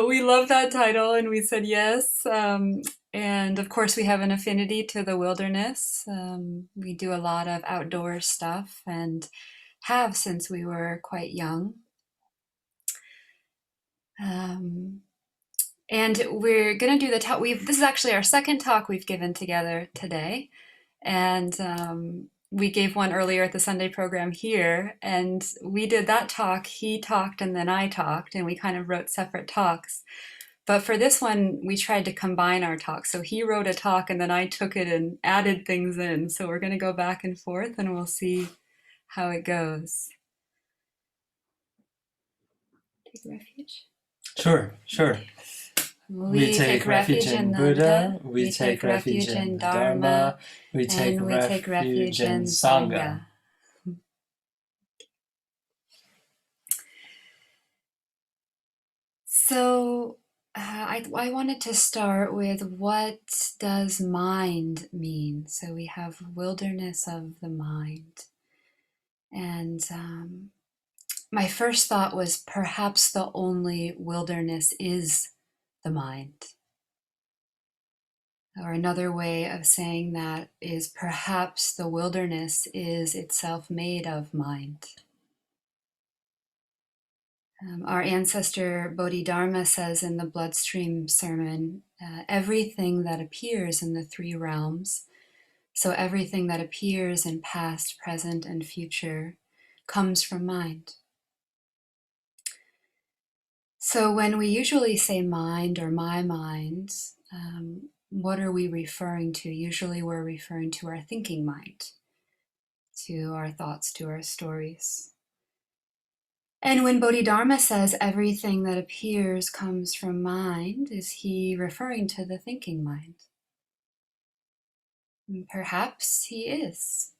We love that title and we said yes. And of course, we have an affinity to the wilderness. We do a lot of outdoor stuff and have since we were quite young. Um, and we're going to do the talk. This is actually our second talk we've given together today. And we gave one earlier at the Sunday program here. And we did that talk. He talked and then I talked, and we kind of wrote separate talks. But for this one, we tried to combine our talks. So he wrote a talk and then I took it and added things in. So we're going to go back and forth and we'll see how it goes. Take refuge. Sure. We take refuge in Buddha, we take refuge in Dharma, we take refuge in Sangha. So I wanted to start with, what does mind mean? So we have wilderness of the mind. And my first thought was perhaps the only wilderness is the mind. Or another way of saying that is perhaps the wilderness is itself made of mind. Our ancestor Bodhidharma says in the Bloodstream sermon, everything that appears in the three realms, so everything that appears in past, present, and future, comes from mind. So when we usually say mind or my mind, what are we referring to? Usually we're referring to our thinking mind, to our thoughts, to our stories. And when Bodhidharma says everything that appears comes from mind, is he referring to the thinking mind? And perhaps he is.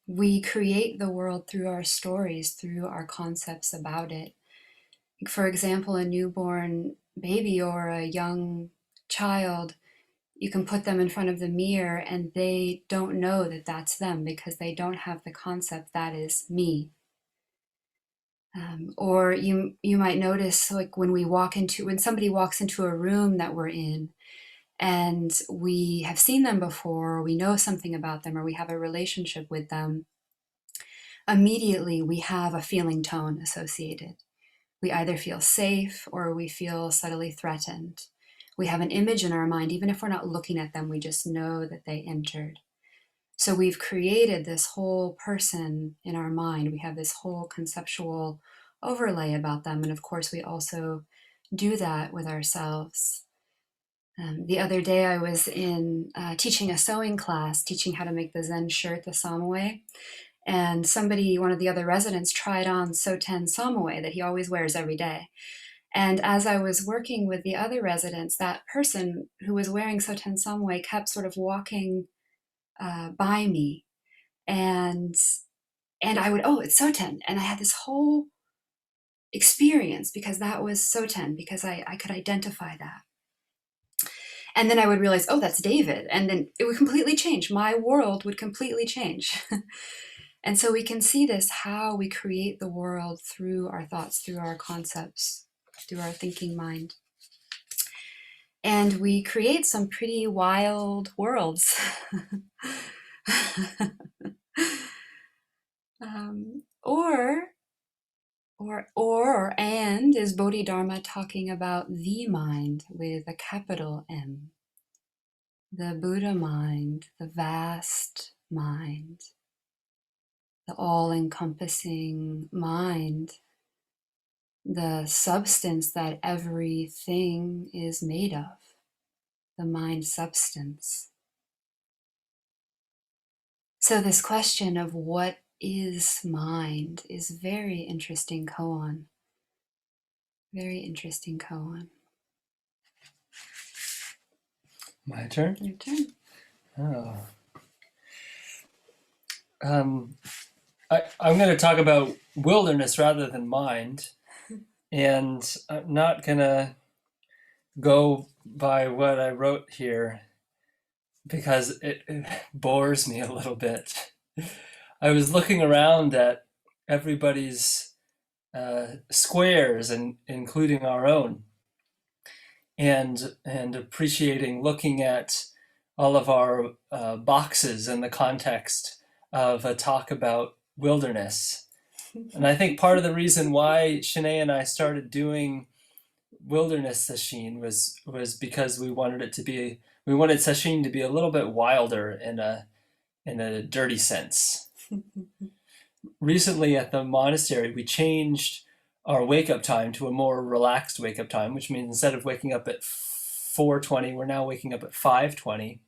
We create the world through our stories, through our concepts about it. For example, a newborn baby or a young child, you can put them in front of the mirror and they don't know that that's them because they don't have the concept that is me. Or you might notice, like when somebody walks into a room that we're in and we have seen them before, or we know something about them, or we have a relationship with them, immediately we have a feeling tone associated. We either feel safe or we feel subtly threatened. We have an image in our mind, even if we're not looking at them, we just know that they entered. So we've created this whole person in our mind. We have this whole conceptual overlay about them. And of course, we also do that with ourselves. The other day I was in teaching a sewing class, teaching how to make the Zen shirt, the Samoe. And one of the other residents, tried on Soten Samoe that he always wears every day. And as I was working with the other residents, that person who was wearing Soten Samoe kept sort of walking by me. And I would, oh, it's Soten. And I had this whole experience because that was Soten, because I could identify that. And then I would realize, oh, that's David. And then it would completely change. My world would completely change. And so we can see this, how we create the world through our thoughts, through our concepts, through our thinking mind. And we create some pretty wild worlds. And is Bodhidharma talking about the mind with a capital M? The Buddha mind, the vast mind, the all-encompassing mind, the substance that everything is made of, the mind substance. So this question of what is mind is very interesting koan. Very interesting koan. My turn? Your turn. Oh. I'm going to talk about wilderness rather than mind. And I'm not going to go by what I wrote here because it bores me a little bit. I was looking around at everybody's squares, and including our own, and appreciating looking at all of our boxes in the context of a talk about wilderness. And I think part of the reason why Shanae and I started doing wilderness sesshin was because we wanted sesshin to be a little bit wilder in a dirty sense. Recently at the monastery, we changed our wake up time to a more relaxed wake up time, which means instead of waking up at 4:20, we're now waking up at 5:20.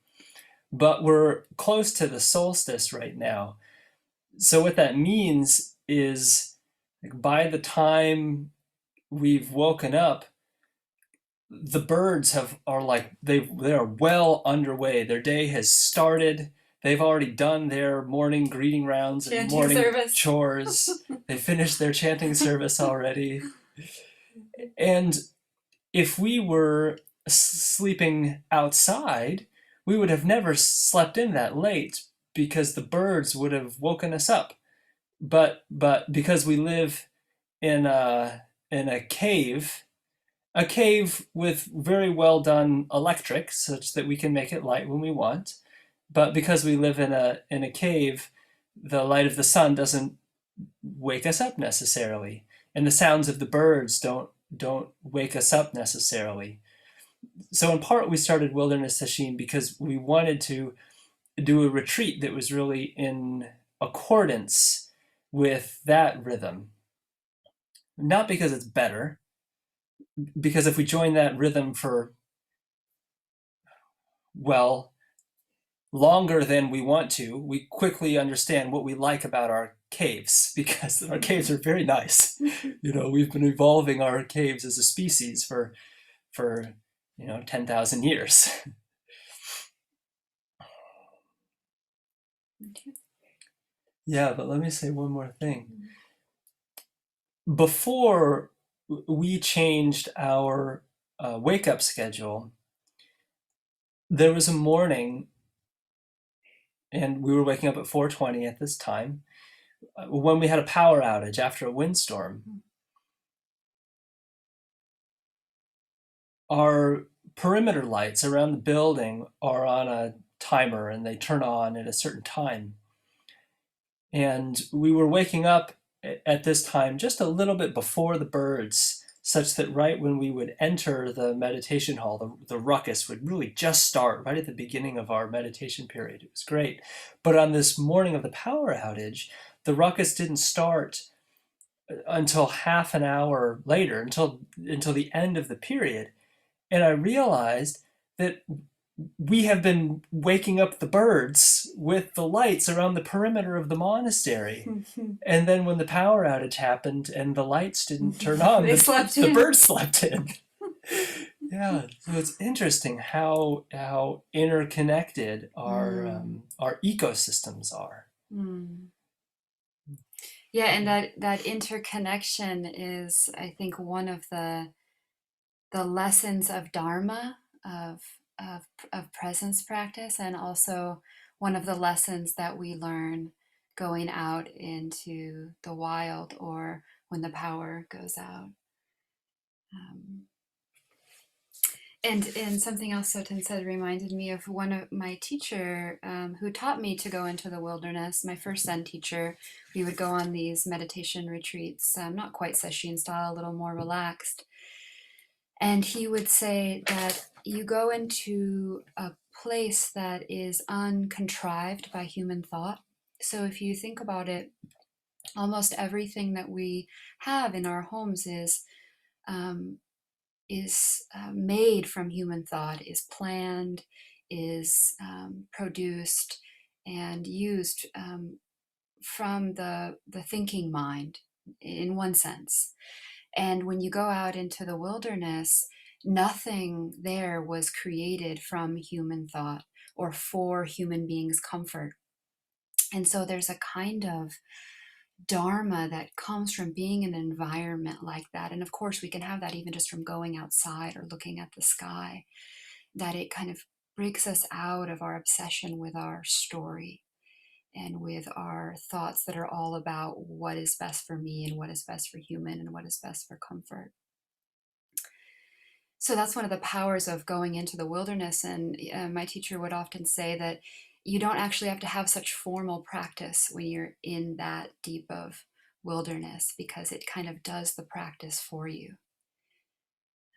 But we're close to the solstice right now. So what that means is, like, by the time we've woken up, the birds they are well underway. Their day has started. They've already done their morning greeting rounds and Chanting morning service. chores. They finished their chanting service already. And if we were sleeping outside, we would have never slept in that late because the birds would have woken us up. But because we live in a cave with very well done electric, such that we can make it light when we want. But because we live in a cave, the light of the sun doesn't wake us up necessarily, and the sounds of the birds don't wake us up necessarily. So in part, we started Wilderness Sesshin because we wanted to do a retreat that was really in accordance with that rhythm. Not because it's better, because if we join that rhythm for, well, longer than we want to, we quickly understand what we like about our caves, because our caves are very nice. We've been evolving our caves as a species for 10,000 years. Yeah, but let me say one more thing. Before we changed our wake-up schedule, there was a morning, and we were waking up at 4:20 at this time, when we had a power outage after a windstorm. Our perimeter lights around the building are on a timer, and they turn on at a certain time. And we were waking up at this time just a little bit before the birds, such that right when we would enter the meditation hall, the ruckus would really just start right at the beginning of our meditation period. It was great. But on this morning of the power outage, the ruckus didn't start until half an hour later, until the end of the period. And I realized that we have been waking up the birds with the lights around the perimeter of the monastery. And then when the power outage happened and the lights didn't turn on, the birds slept in. Yeah, so it's interesting how interconnected our ecosystems are. Yeah, and that interconnection is, I think, one of the lessons of Dharma, of presence practice, and also one of the lessons that we learn going out into the wild or when the power goes out. And something else Soten said reminded me of one of my teacher who taught me to go into the wilderness. My first Zen teacher, we would go on these meditation retreats, not quite sesshin style, a little more relaxed. And he would say that you go into a place that is uncontrived by human thought. So if you think about it, almost everything that we have in our homes is made from human thought, is planned, is produced and used from the thinking mind in one sense. And when you go out into the wilderness, nothing there was created from human thought or for human beings' comfort. And so there's a kind of Dharma that comes from being in an environment like that. And of course, we can have that even just from going outside or looking at the sky, that it kind of breaks us out of our obsession with our story and with our thoughts that are all about what is best for me and what is best for human and what is best for comfort. So that's one of the powers of going into the wilderness. And my teacher would often say that you don't actually have to have such formal practice when you're in that deep of wilderness, because it kind of does the practice for you.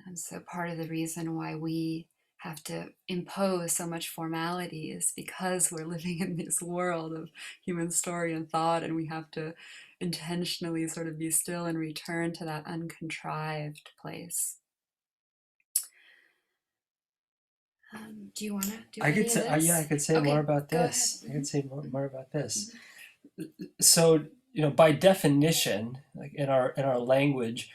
And so part of the reason why we have to impose so much formality is because we're living in this world of human story and thought, and we have to intentionally sort of be still and return to that uncontrived place. Do you want to do I could any of say, yeah, I this? could say more Okay, about go ahead. this. I could say more about this. So, by definition, like in our language,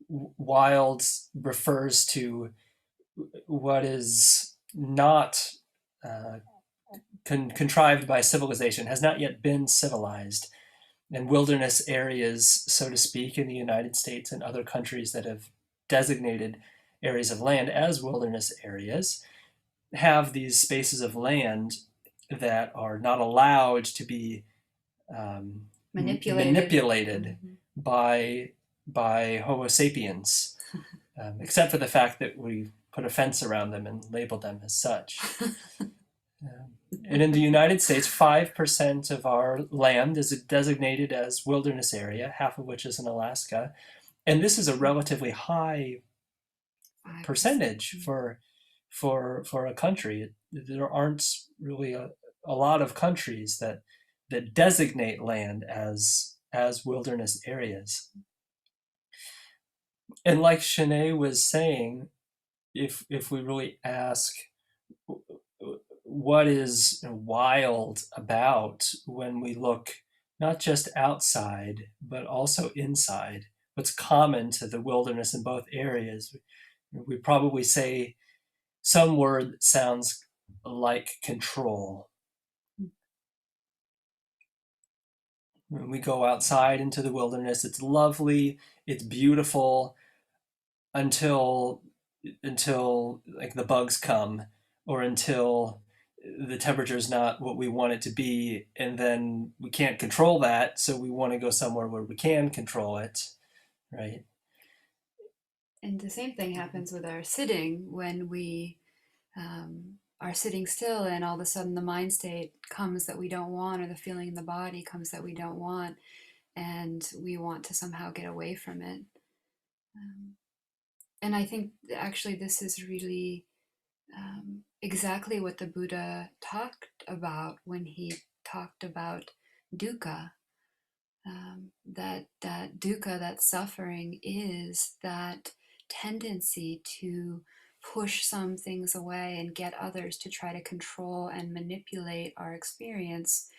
wild refers to what is not uh, contrived by civilization, has not yet been civilized. And wilderness areas, so to speak, in the United States and other countries that have designated areas of land as wilderness areas, have these spaces of land that are not allowed to be Manipulated. manipulated by Homo sapiens, except for the fact that we put a fence around them and labeled them as such. And in the United States, 5% of our land is designated as wilderness area, half of which is in Alaska. And this is a relatively high 5%. percentage for a country. There aren't really a lot of countries that designate land as wilderness areas. And like Shinei was saying, if we really ask what is wild about when we look not just outside but also inside, what's common to the wilderness in both areas, we probably say some word that sounds like control. When we go outside into the wilderness, it's lovely, it's beautiful, until like the bugs come, or until the temperature is not what we want it to be, and then we can't control that, so we want to go somewhere where we can control it, right? And the same thing happens with our sitting when we are sitting still, and all of a sudden the mind state comes that we don't want, or the feeling in the body comes that we don't want, and we want to somehow get away from it. And I think actually this is really exactly what the Buddha talked about when he talked about dukkha. That dukkha, that suffering, is that tendency to push some things away and get others to try to control and manipulate our experience,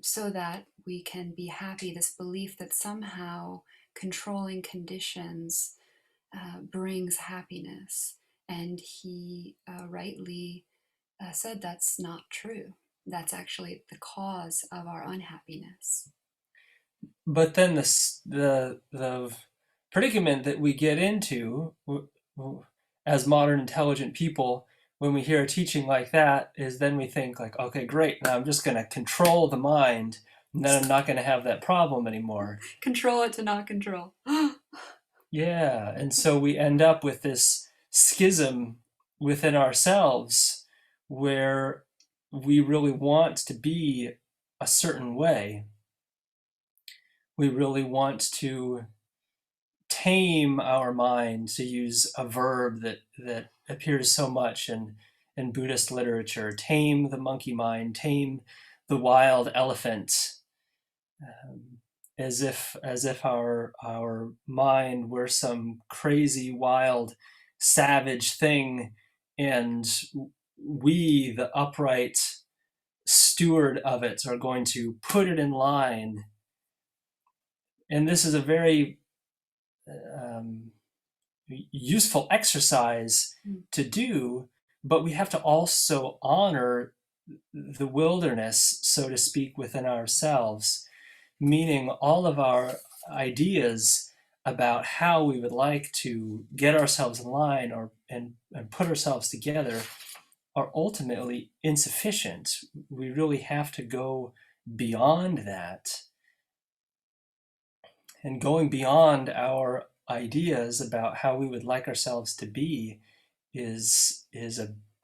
so that we can be happy. This belief that somehow controlling conditions brings happiness. And he rightly said that's not true. That's actually the cause of our unhappiness. But then the predicament that we get into as modern intelligent people when we hear a teaching like that is then we think like, okay, great, now I'm just going to control the mind, and then I'm not going to have that problem anymore. Control it to not control. Yeah, and so we end up with this schism within ourselves where we really want to be a certain way. We really want to tame our mind, to use a verb that appears so much in Buddhist literature. Tame the monkey mind, tame the wild elephant, as if our mind were some crazy, wild, savage thing, and we, the upright steward of it, are going to put it in line. And this is a very useful exercise to do, but we have to also honor the wilderness, so to speak, within ourselves, meaning all of our ideas about how we would like to get ourselves in line, or and put ourselves together, are ultimately insufficient. We really have to go beyond that, and going beyond our ideas about how we would like ourselves to be is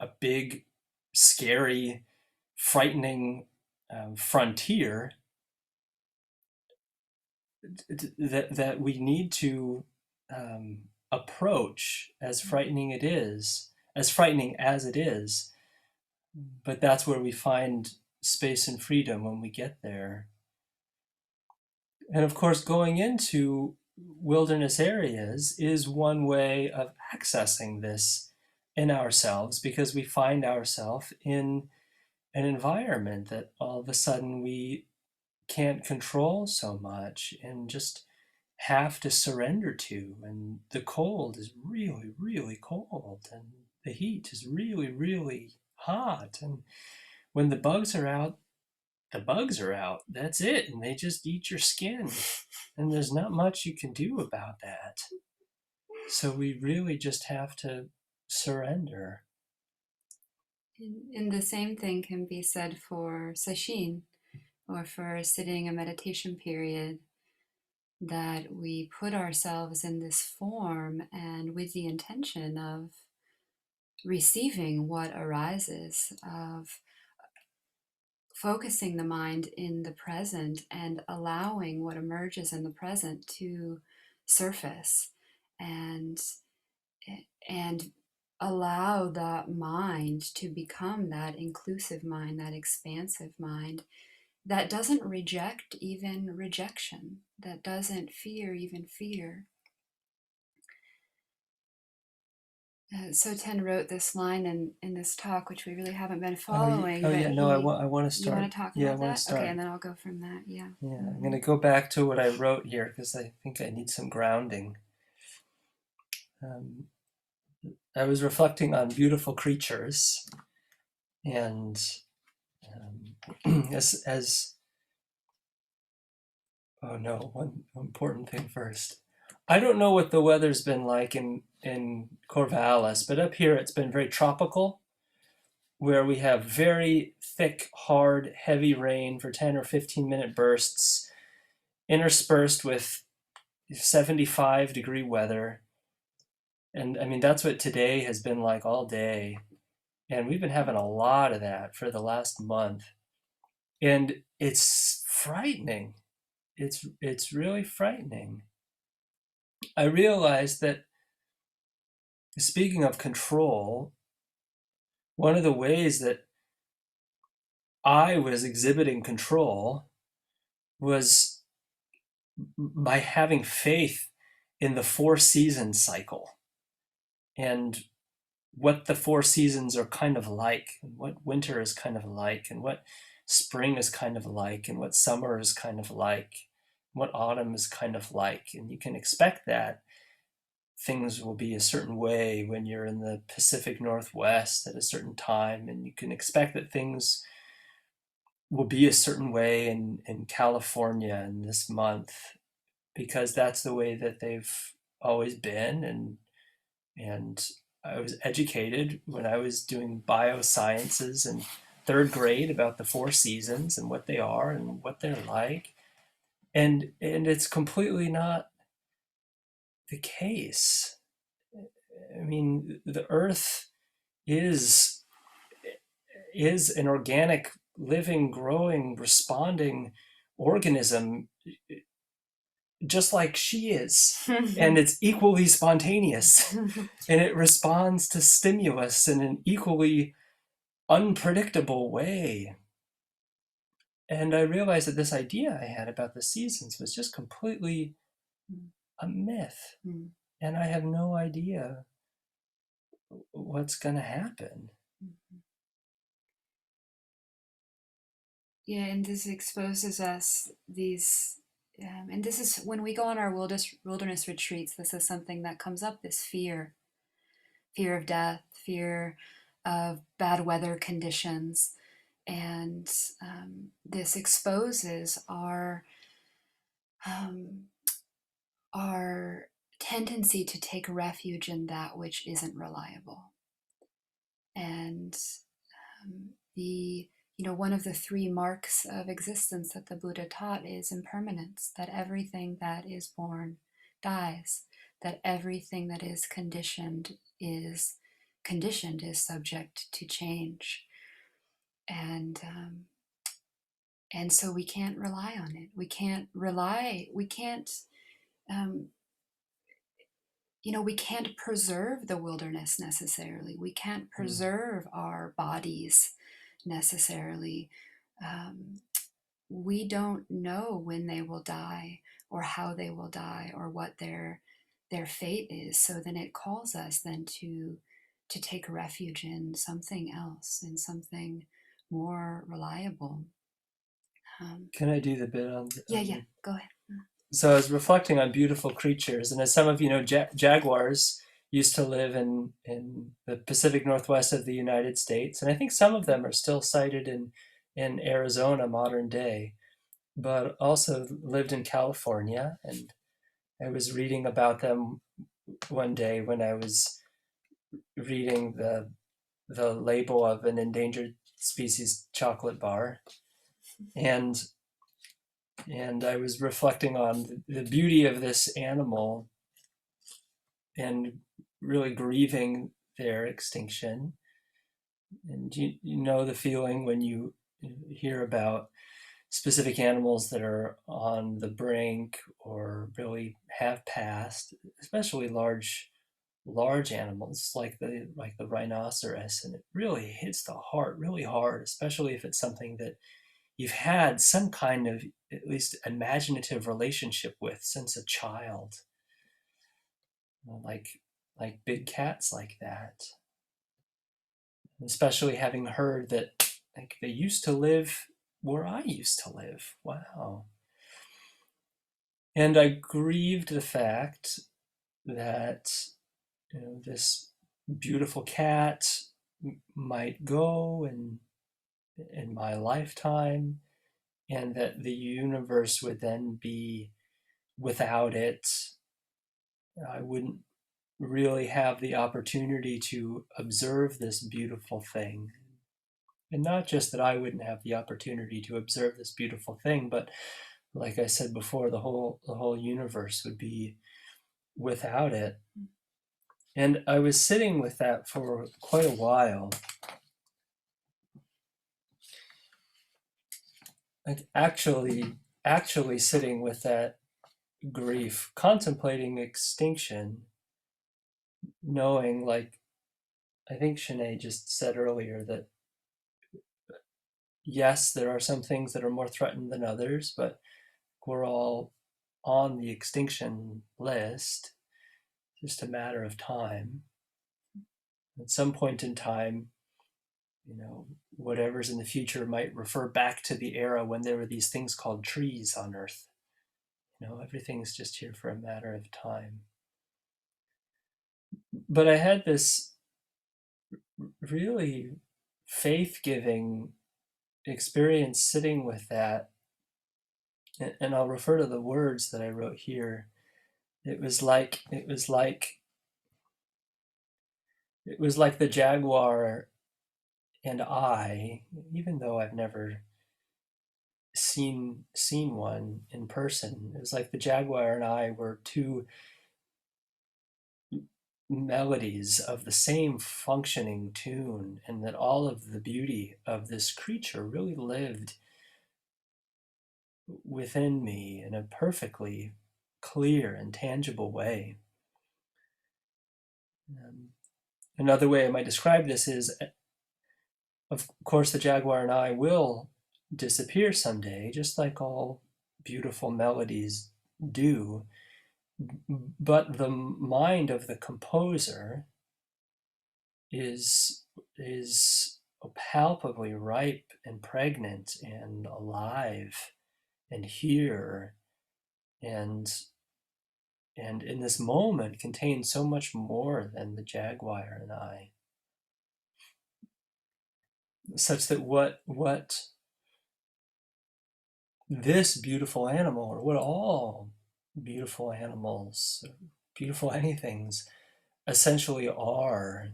a big, scary, frightening frontier that we need to approach, as frightening as it is. But that's where we find space and freedom when we get there. And of course, going into wilderness areas is one way of accessing this in ourselves, because we find ourselves in an environment that all of a sudden we can't control so much and just have to surrender to. And the cold is really, really cold, and the heat is really, really hot. And when the bugs are out, the bugs are out. That's it. And they just eat your skin. And there's not much you can do about that. So we really just have to surrender. And the same thing can be said for sesshin, or for sitting a meditation period, that we put ourselves in this form and with the intention of receiving what arises, of focusing the mind in the present and allowing what emerges in the present to surface, and and allow that mind to become that inclusive mind, that expansive mind that doesn't reject even rejection, that doesn't fear even fear. Soten wrote this line in this talk, which we really haven't been following, but Yeah, no, I want to you want start. to talk Yeah, I about want to that? Okay, start. and then I'll go from that. Yeah. Yeah, I'm going Mm-hmm. to go back to what I wrote here because I think I need some grounding. Um, I was reflecting on beautiful creatures, and as oh no, one important thing first. I don't know what the weather's been like in Corvallis, but up here it's been very tropical, where we have very thick, hard, heavy rain for 10 or 15-minute bursts, interspersed with 75-degree weather. And I mean, that's what today has been like all day. And we've been having a lot of that for the last month. And it's frightening. It's really frightening. I realized that, speaking of control, one of the ways that I was exhibiting control was by having faith in the 4 season cycle, and what the 4 seasons are kind of like, and what winter is kind of like, and what spring is kind of like, and what summer is kind of like, what autumn is kind of like. And you can expect that things will be a certain way when you're in the Pacific Northwest at a certain time, and you can expect that things will be a certain way in California in this month, because that's the way that they've always been. And I was educated when I was doing biosciences in third grade about the 4 seasons and what they are and what they're like. And it's completely not the case. I mean, the earth is is an organic, living, growing, responding organism, just like she is. And it's equally spontaneous, and it responds to stimulus in an equally unpredictable way. And I realized that this idea I had about the seasons was just completely a myth. And I have no idea what's going to happen. Yeah, and this exposes us these, and this is when we go on our wilderness retreats. This is something that comes up: this fear of death, fear of bad weather conditions, and this exposes um, our tendency to take refuge in that which isn't reliable. And the one of the three marks of existence that the Buddha taught is impermanence, that everything that is born dies, that everything that is conditioned is subject to change. And so we can't rely on it. Um, we can't preserve the wilderness necessarily. We can't preserve our bodies necessarily. Um, we don't know when they will die or how they will die or what their fate is. So then it calls us then to take refuge in something else, in something more reliable. Can I do the bit on? Yeah, go ahead. So I was reflecting on beautiful creatures, and as some of you know, jaguars used to live in the Pacific Northwest of the United States, and I think some of them are still sighted in Arizona modern day, but also lived in California. And I was reading about them one day when I was reading the label of an endangered species chocolate bar, and I was reflecting on the beauty of this animal and really grieving their extinction. And you know the feeling when you hear about specific animals that are on the brink or really have passed, especially large animals like the rhinoceros, and it really hits the heart really hard, especially if it's something that you've had some kind of at least imaginative relationship with since a child. Like big cats like that, especially having heard that like they used to live where I used to live. Wow. And I grieved the fact that this beautiful cat might go in my lifetime, and that the universe would then be without it. I wouldn't really have the opportunity to observe this beautiful thing. And not just that I wouldn't have the opportunity to observe this beautiful thing, but like I said before, the whole universe would be without it. And I was sitting with that for quite a while. Like actually sitting with that grief, contemplating extinction, knowing, like I think Shinei just said earlier, that yes, there are some things that are more threatened than others, but we're all on the extinction list, just a matter of time. At some point in time, whatever's in the future might refer back to the era when there were these things called trees on Earth. Everything's just here for a matter of time. But I had this really faith-giving experience sitting with that, and I'll refer to the words that I wrote here. It was like the jaguar and I, even though I've never seen one in person, it was like the jaguar and I were two melodies of the same functioning tune, and that all of the beauty of this creature really lived within me in a perfectly clear and tangible way. Another way I might describe this is, of course, the jaguar and I will disappear someday, just like all beautiful melodies do. But the mind of the composer is palpably ripe and pregnant and alive and here, and in this moment contains so much more than the jaguar and I, such that what this beautiful animal, or what all beautiful animals, beautiful anythings, essentially are,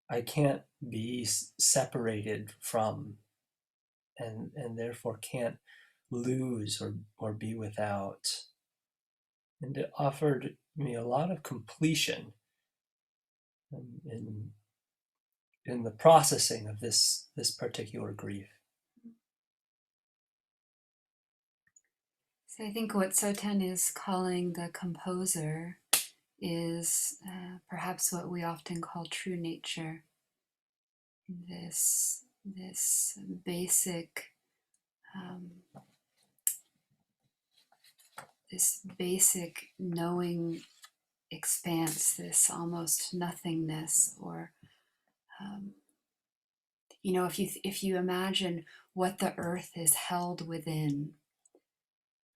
I can't be separated from, and therefore can't lose or be without. And it offered me a lot of completion in the processing of this particular grief. So I think what Soten is calling the composer is perhaps what we often call true nature. This basic knowing expanse, this almost nothingness, or if you imagine what the earth is held within,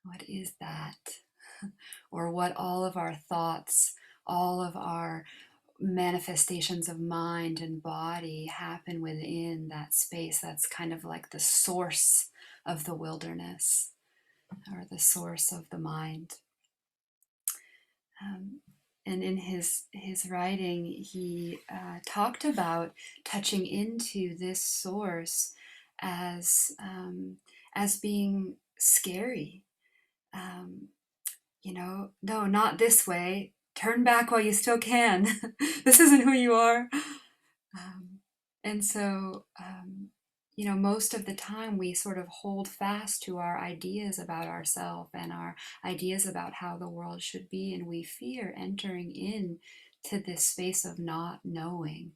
what is that? Or what all of our thoughts, all of our manifestations of mind and body happen within that space. That's kind of like the source of the wilderness, or the source of the mind. And in his writing, he talked about touching into this source as being scary. No, not this way. Turn back while you still can. This isn't who you are. And so, most of the time we sort of hold fast to our ideas about ourselves and our ideas about how the world should be, and we fear entering in to this space of not knowing.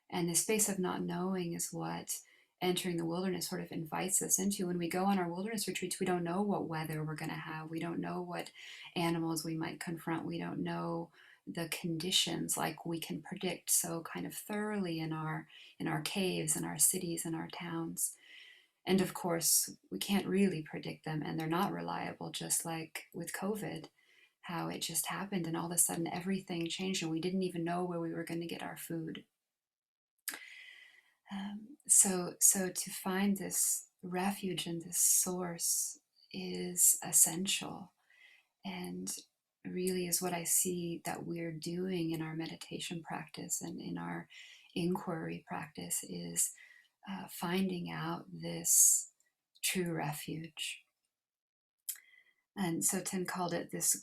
And the space of not knowing is what entering the wilderness sort of invites us into. When we go on our wilderness retreats, we don't know what weather we're going to have. We don't know what animals we might confront. We don't know the conditions like we can predict so kind of thoroughly in our caves, in our cities, in our towns. And of course, we can't really predict them, and they're not reliable, just like with COVID, how it just happened and all of a sudden everything changed and we didn't even know where we were going to get our food. So to find this refuge and this source is essential, and really is what I see that we're doing in our meditation practice and in our inquiry practice, is finding out this true refuge. And Soten called it this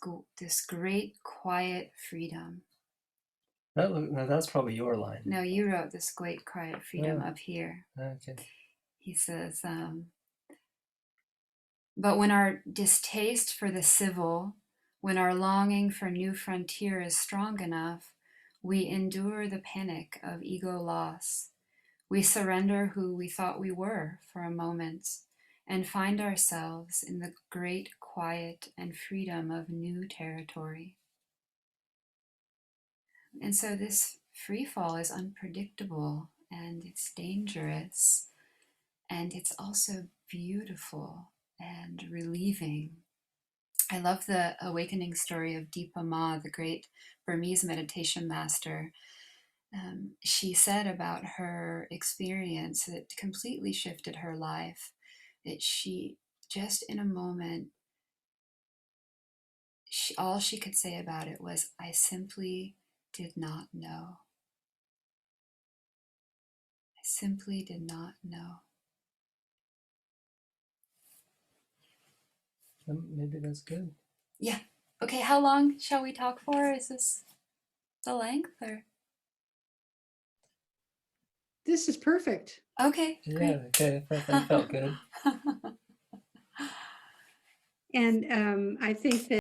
great quiet freedom. That's probably your line. No, you wrote this great quiet freedom up here. Okay. He says, but when our distaste for the civil, when our longing for new frontier is strong enough, we endure the panic of ego loss. We surrender who we thought we were for a moment and find ourselves in the great quiet and freedom of new territory. And so this free fall is unpredictable, and it's dangerous, and it's also beautiful and relieving. I love the awakening story of Deepa Ma, the great Burmese meditation master. She said about her experience that completely shifted her life, that she just in a moment, all she could say about it was, I simply did not know. I simply did not know. Maybe that's good. Yeah. Okay, how long shall we talk for? Is this the length or? This is perfect. Okay, great. Yeah, okay, that felt good. And I think that